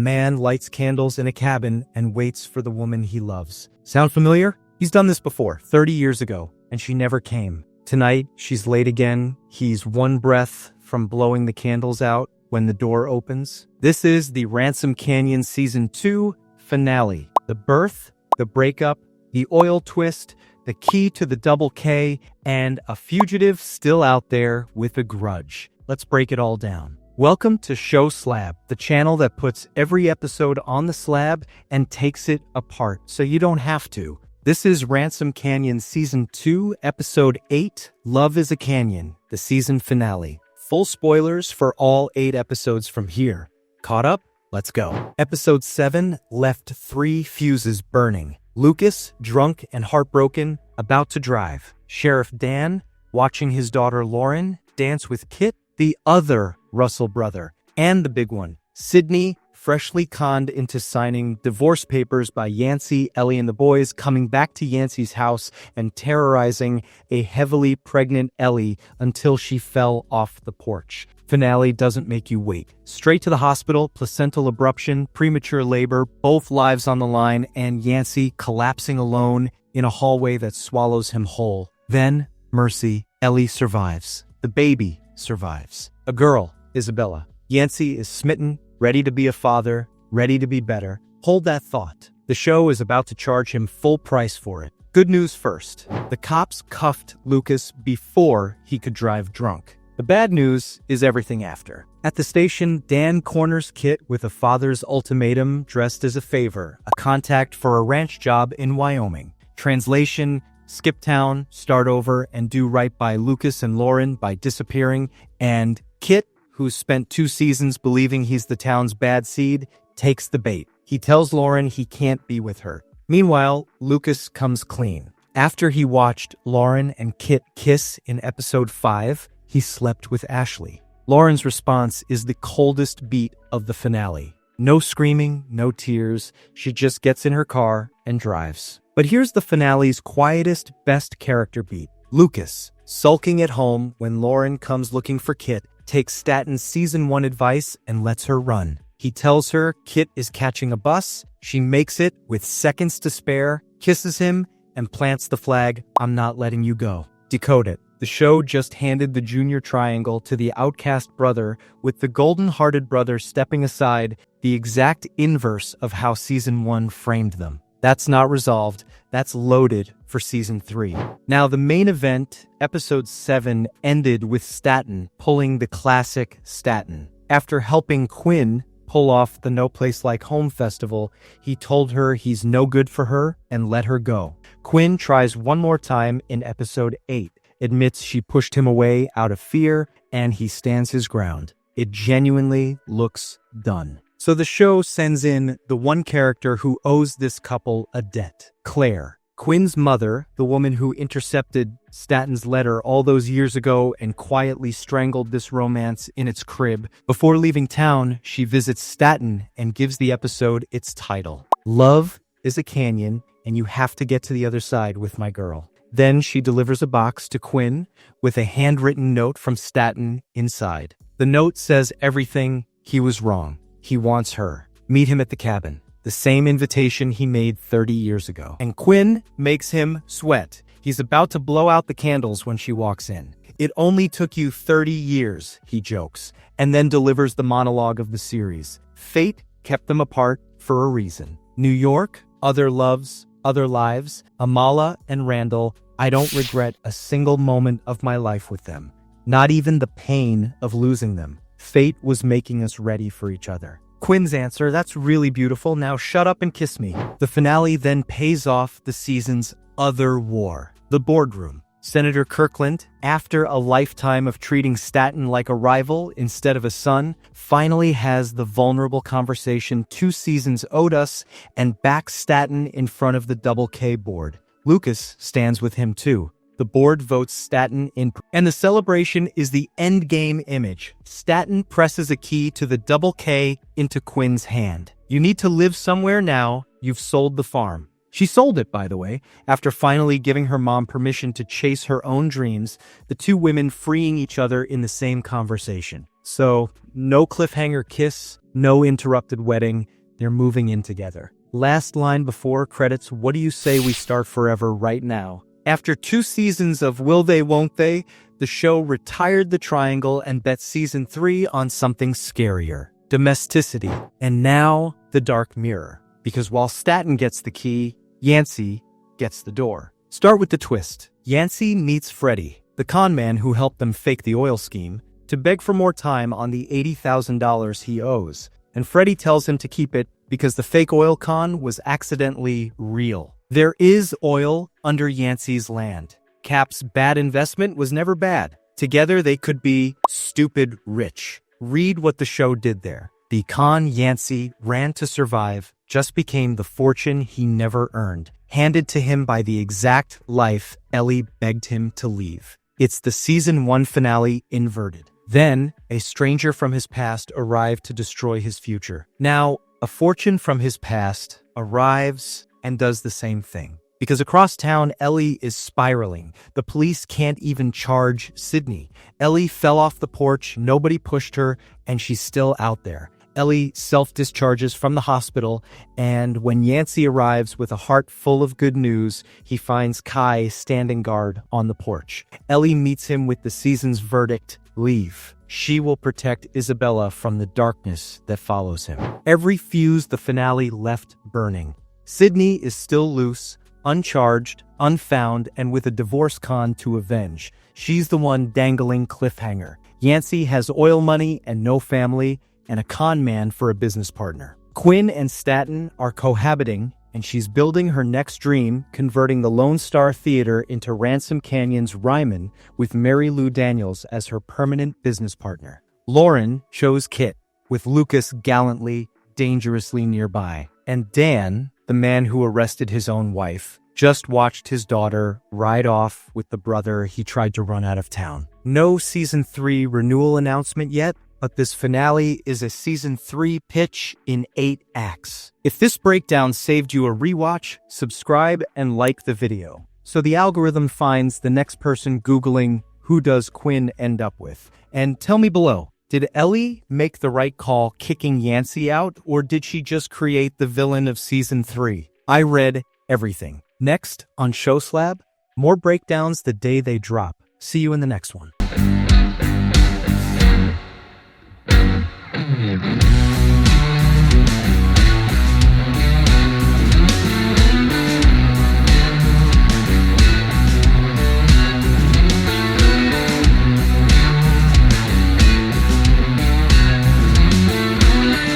man lights candles in a cabin and waits for the woman he loves. Sound familiar? He's done this before, 30 years ago, and she never came. Tonight, she's late again. He's one breath from blowing the candles out when the door opens. This is the Ransom Canyon Season 2 finale. The birth, the breakup, the oil twist, the key to the double K, and a fugitive still out there with a grudge. Let's break it all down. Welcome to Show Slab, the channel that puts every episode on the slab and takes it apart so you don't have to. This is Ransom Canyon Season 2, Episode 8, Love is a Canyon, the season finale. Full spoilers for all 8 episodes from here. Caught up? Let's go. Episode 7 left 3 fuses burning. Lucas, drunk and heartbroken, about to drive. Sheriff Dan, watching his daughter Lauren dance with Kit, the other Russell brother. And the big one, Sydney, freshly conned into signing divorce papers by Yancy, Ellie, and the boys, coming back to Yancy's house and terrorizing a heavily pregnant Ellie until she fell off the porch. Finale doesn't make you wait. Straight to the hospital, placental abruption, premature labor, both lives on the line, and Yancy collapsing alone in a hallway that swallows him whole. Then, mercy, Ellie survives. The baby survives. A girl, Isabella. Yancy is smitten, ready to be a father, ready to be better. Hold that thought. The show is about to charge him full price for it. Good news first. The cops cuffed Lucas before he could drive drunk. The bad news is everything after. At the station, Dan corners Kit with a father's ultimatum dressed as a favor, a contact for a ranch job in Wyoming. Translation: skip town, start over, and do right by Lucas and Lauren by disappearing. And Kit, who's spent 2 seasons believing he's the town's bad seed, takes the bait. He tells Lauren he can't be with her. Meanwhile, Lucas comes clean. After he watched Lauren and Kit kiss in episode 5, he slept with Ashley. Lauren's response is the coldest beat of the finale. No screaming, no tears. She just gets in her car and drives. But here's the finale's quietest, best character beat. Lucas, sulking at home when Lauren comes looking for Kit, takes Staten's Season 1 advice and lets her run. He tells her Kit is catching a bus. She makes it with seconds to spare, kisses him, and plants the flag, "I'm not letting you go." Decode it. The show just handed the junior triangle to the outcast brother, with the golden-hearted brother stepping aside, the exact inverse of how Season 1 framed them. That's not resolved. That's loaded for Season 3. Now, the main event, Episode 7, ended with Staten pulling the classic Staten. After helping Quinn pull off the No Place Like Home festival, he told her he's no good for her and let her go. Quinn tries one more time in Episode 8. Admits she pushed him away out of fear, and he stands his ground. It genuinely looks done. So the show sends in the one character who owes this couple a debt. Claire, Quinn's mother, the woman who intercepted Staten's letter all those years ago and quietly strangled this romance in its crib. Before leaving town, she visits Staten and gives the episode its title. Love is a canyon, and you have to get to the other side with my girl. Then she delivers a box to Quinn with a handwritten note from Staten inside. The note says everything. He was wrong. He wants her. Meet him at the cabin. The same invitation he made 30 years ago. And Quinn makes him sweat. He's about to blow out the candles when she walks in. It only took you 30 years, he jokes, and then delivers the monologue of the series. Fate kept them apart for a reason. New York, other loves, other lives, Amala and Randall, I don't regret a single moment of my life with them. Not even the pain of losing them. Fate was making us ready for each other. Quinn's answer, that's really beautiful, now shut up and kiss me. The finale then pays off the season's other war, the boardroom. Senator Kirkland, after a lifetime of treating Staten like a rival instead of a son, finally has the vulnerable conversation 2 seasons owed us and backs Staten in front of the Double K board. Lucas stands with him too. The board votes Staten in, and the celebration is the endgame image. Staten presses a key to the Double K into Quinn's hand. You need to live somewhere now. You've sold the farm. She sold it, by the way, after finally giving her mom permission to chase her own dreams, the 2 women freeing each other in the same conversation. So, no cliffhanger kiss, No interrupted wedding. They're moving in together. Last line before credits, what do you say we start Forever right now? After 2 seasons of Will They, Won't They, the show retired the triangle and bet season 3 on something scarier. Domesticity. And now, the dark mirror. Because while Staten gets the key, Yancy gets the door. Start with the twist. Yancy meets Freddie, the con man who helped them fake the oil scheme, to beg for more time on the $80,000 he owes. And Freddie tells him to keep it because the fake oil con was accidentally real. There is oil under Yancy's land. Cap's bad investment was never bad. Together they could be stupid rich. Read what the show did there. The con Yancy ran to survive just became the fortune he never earned, handed to him by the exact life Ellie begged him to leave. It's the season 1 finale inverted. Then, a stranger from his past arrived to destroy his future. Now, a fortune from his past arrives and does the same thing. Because across town, Ellie is spiraling. The police can't even charge Sydney. Ellie fell off the porch, nobody pushed her, and she's still out there. Ellie self-discharges from the hospital, and when Yancy arrives with a heart full of good news, he finds Kai standing guard on the porch. Ellie meets him with the season's verdict, leave. She will protect Isabella from the darkness that follows him. Every fuse the finale left burning. Sydney is still loose, uncharged, unfound, and with a divorce con to avenge. She's the one dangling cliffhanger. Yancy has oil money and no family, and a con man for a business partner. Quinn and Staten are cohabiting, and she's building her next dream, converting the Lone Star Theater into Ransom Canyon's Ryman with Mary Lou Daniels as her permanent business partner. Lauren chose Kit, with Lucas gallantly, dangerously nearby. And Dan, the man who arrested his own wife, just watched his daughter ride off with the brother he tried to run out of town. No season 3 renewal announcement yet, but this finale is a season 3 pitch in 8 acts. If this breakdown saved you a rewatch, subscribe and like the video, so the algorithm finds the next person Googling who does Quinn end up with. And tell me below, did Ellie make the right call kicking Yancy out, or did she just create the villain of season 3? I read everything. Next on Show Slab, more breakdowns the day they drop. See you in the next one.